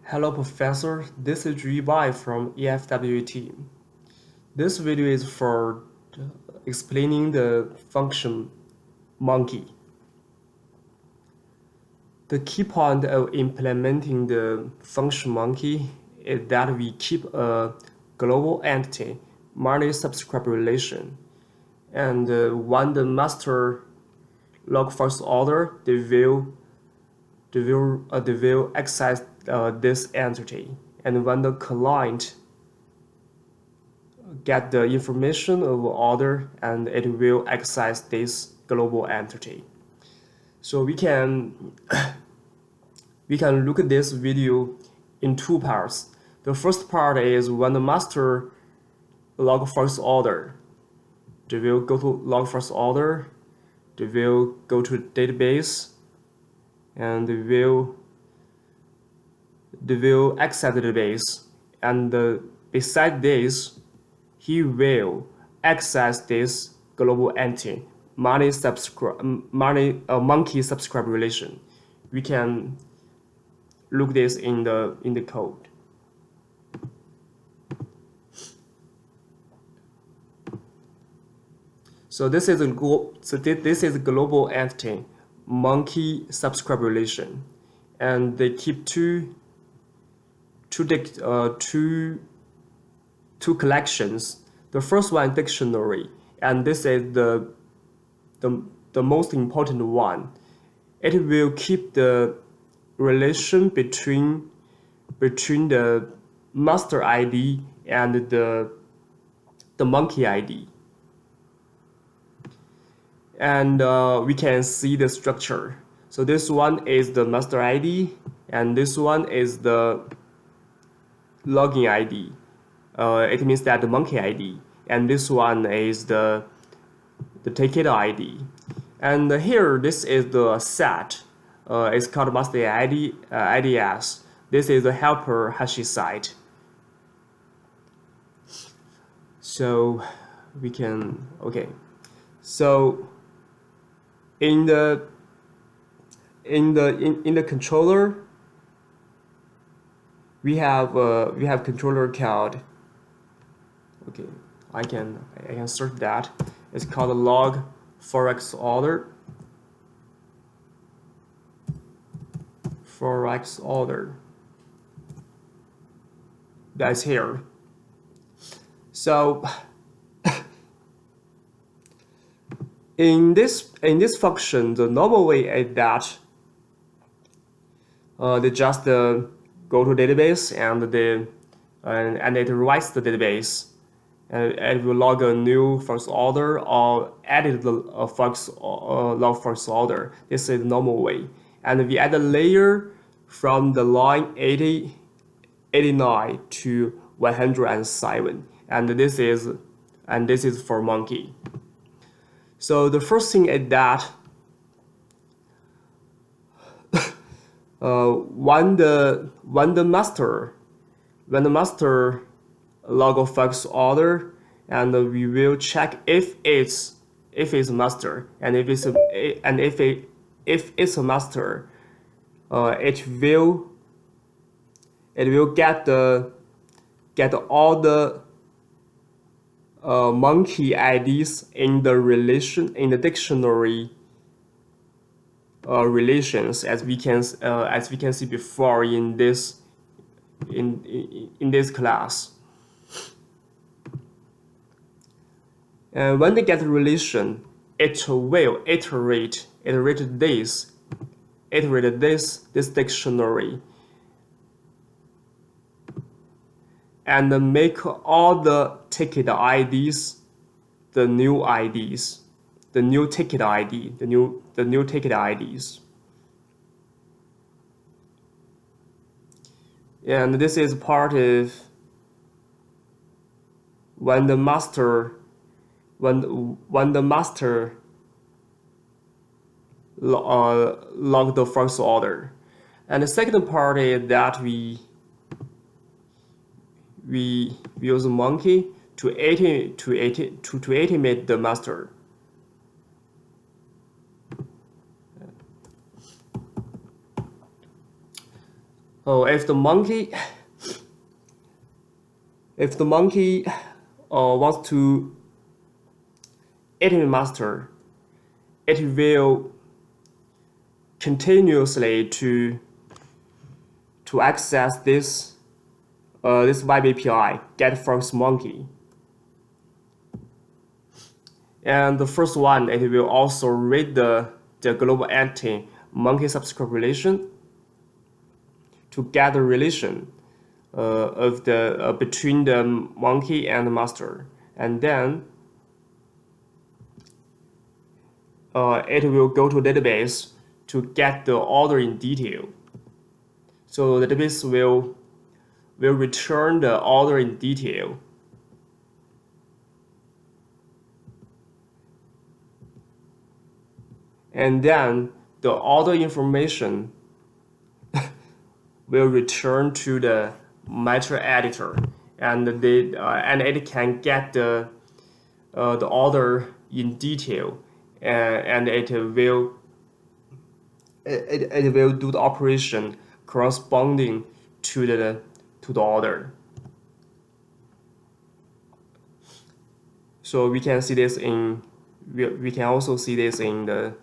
Hello Professor, this is Bai from EFWT. This video is for explaining the function monkey. The key point of implementing the function monkey is that we keep a global entity money-subscriber relation, and when the master log first order, they will access this entity, and when the client get the information of order, and it will access this global entity. So we can look at this video in two parts. The first part is when the master log first order, they will go to log first order, they will go to database, and they will access the database, and beside this, he will access this global entity monkey subscribe relation. We can look this in the code. So this is a global entity monkey subscribe relation, and they keep two collections. The first one is dictionary, and this is the most important one. It will keep the relation between the master ID and the monkey ID. And we can see the structure. So this one is the master ID, and this one is the login ID. It means that the monkey ID, and this one is the ticket ID. And here, this is the set. It's called master ID IDS. This is the helper hash site. So we can So in the controller, we have controller called. I can search that. It's called log forex order. That's here. So in this function, the normal way is that they just go to database, and it writes the database, and it will log a new first order or edit the log first order. This is the normal way, and we add a layer from the line 89 to 107, and this is for monkey. So the first thing is that when the master log a first order, and we will check if it's master, and if it's a master, it will get all the monkey IDs in the dictionary relations, as we can see before in this class. And when they get a relation, it will iterate this dictionary, and make all the ticket IDs the new IDs, the new ticket ID, the new ticket IDs. And this is part of when the master log the first order. And the second part is that we use a monkey to automate the master. If the monkey wants to eat the master, it will continuously to access this this web API get from monkey. And the first one, it will also read the global entity monkey subscribe relation to get the relation of the between the monkey and the master, and then it will go to database to get the order in detail. So the database will return the order in detail. And then the order information will return to the meta editor, and it can get the order in detail, and it will do the operation corresponding to the order. So we can see this in we can also see this in the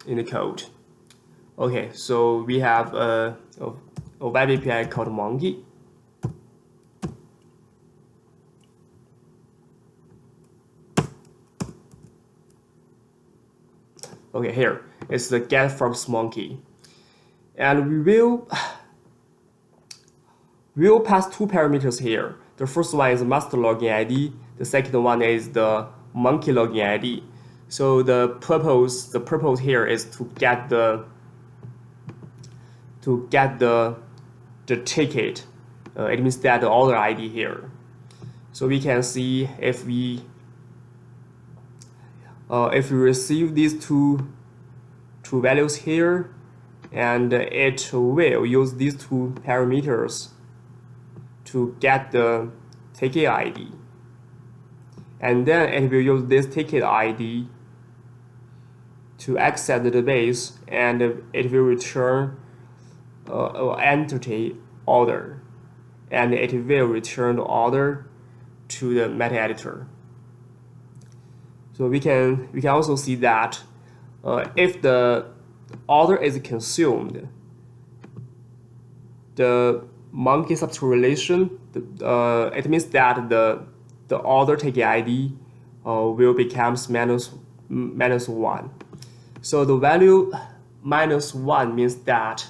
in the code. Okay, so we have a web API called Monkey. Okay, here it's the get from Monkey, and we will pass two parameters here. The first one is the master login ID. The second one is the monkey login ID. So the purpose here is to get the ticket. It means that the order ID here. So we can see if we receive these two values here, and it will use these two parameters to get the ticket ID, and then it will use this ticket ID to access the database, and it will return an entity order, and it will return the order to the meta editor. So we can also see that if the order is consumed, the monkey subscribe relation, it means that the order ticket ID will become -1. So the value -1 means that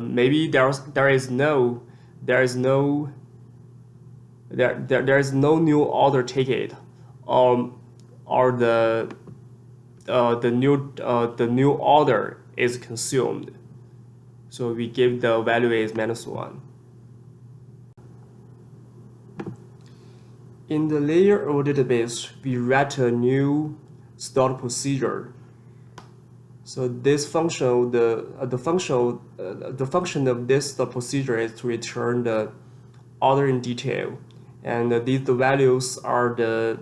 maybe there is no new order ticket, or the new order is consumed. So we give the value is -1. In the layer of database, we write a new stored procedure. So this function, the function of this stored procedure is to return the order in detail, and these values are the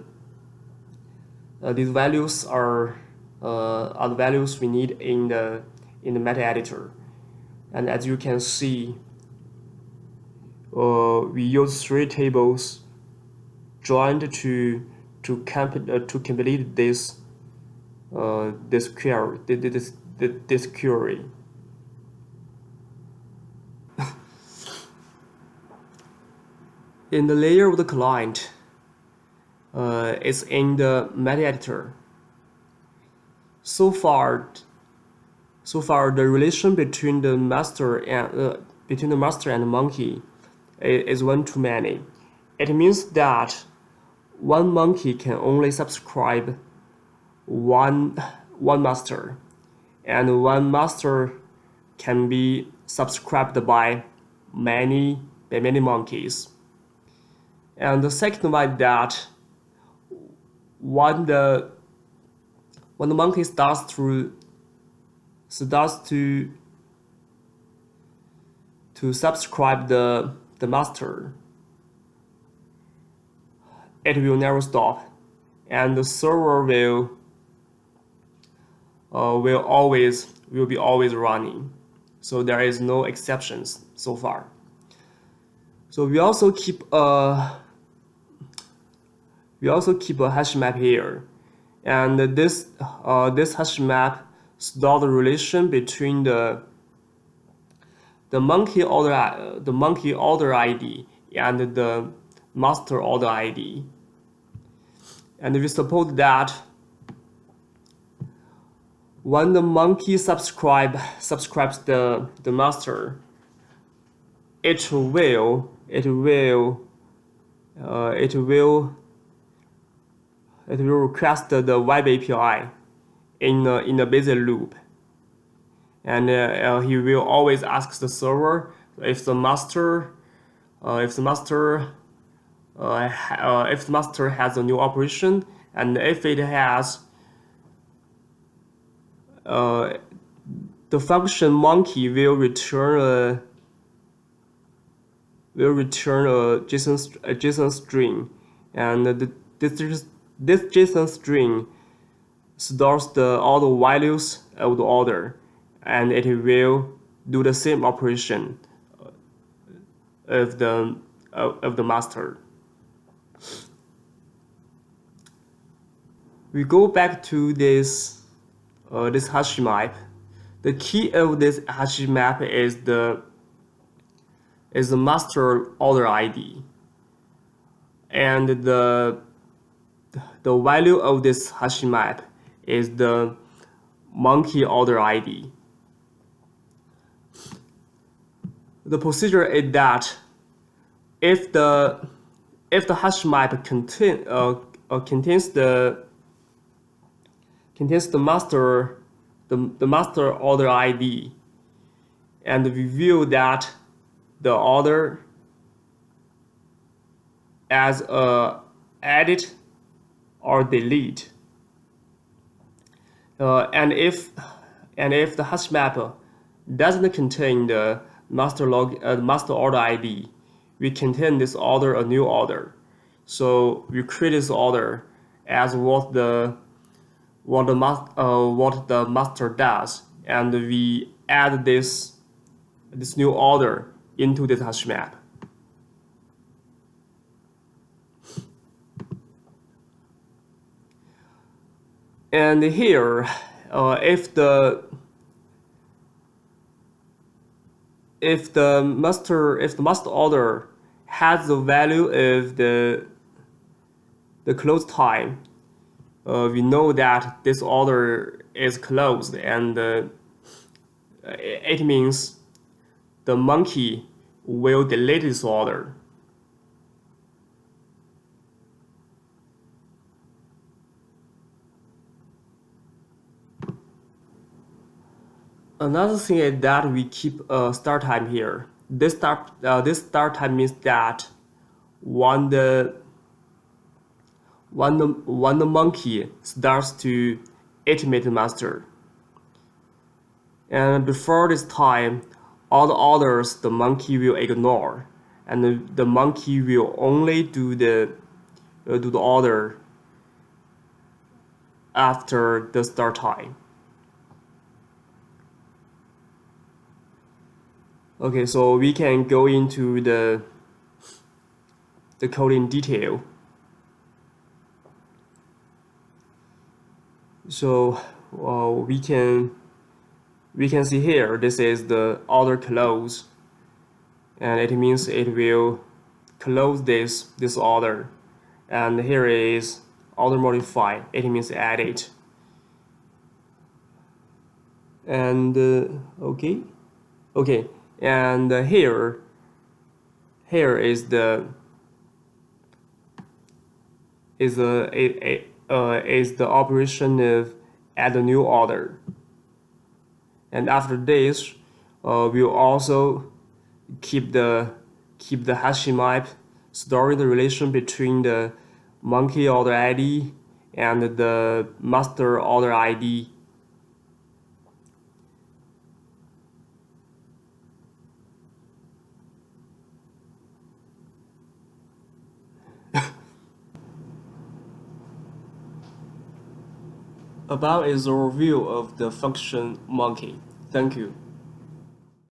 values we need in the meta editor. And as you can see, we use 3 tables joined to complete this query. In the layer of the client, it's in the meta editor. So far, the relation between the master and the monkey is one to many. It means that one monkey can only subscribe one master, and one master can be subscribed by many monkeys. And the second one, that when the monkey starts to subscribe the master, it will never stop, and the server will be always running. So there is no exceptions so far. So we also keep a hash map here, and this hash map stores the relation between the monkey order ID and the master order ID. And we suppose that when the monkey subscribes the master, it will request the web API in a busy loop, and he will always ask the server if the master has a new operation, and if it has, the function monkey will return a JSON string, and this JSON string stores all the values of the order, and it will do the same operation of the master. We go back to this hash map. The key of this hash map is the master order ID, and the value of this hash map is the monkey order ID. The procedure is that if the hash map contains the master order ID, and we view that the order as edit or delete, and if the hash map doesn't contain the master order ID, we contain this order a new order. So we create this order as what the master does, and we add this new order into this hash map. And here, if the master order has the value of the close time, we know that this order is closed, and it means the monkey will delete this order. Another thing is that we keep a start time here. This start time means that when the monkey starts to iterate the master, and before this time, all the orders the monkey will ignore, and the monkey will only do the order after the start time. Okay, so we can go into the code in detail. So we can see here, this is the order close, and it means it will close this order, and here is order modify, it means add it. And okay, and here is the operation of add a new order. And after this, we'll also keep the hash map storing the relation between the monkey order ID and the master order ID. Above is a review of the function monkey. Thank you.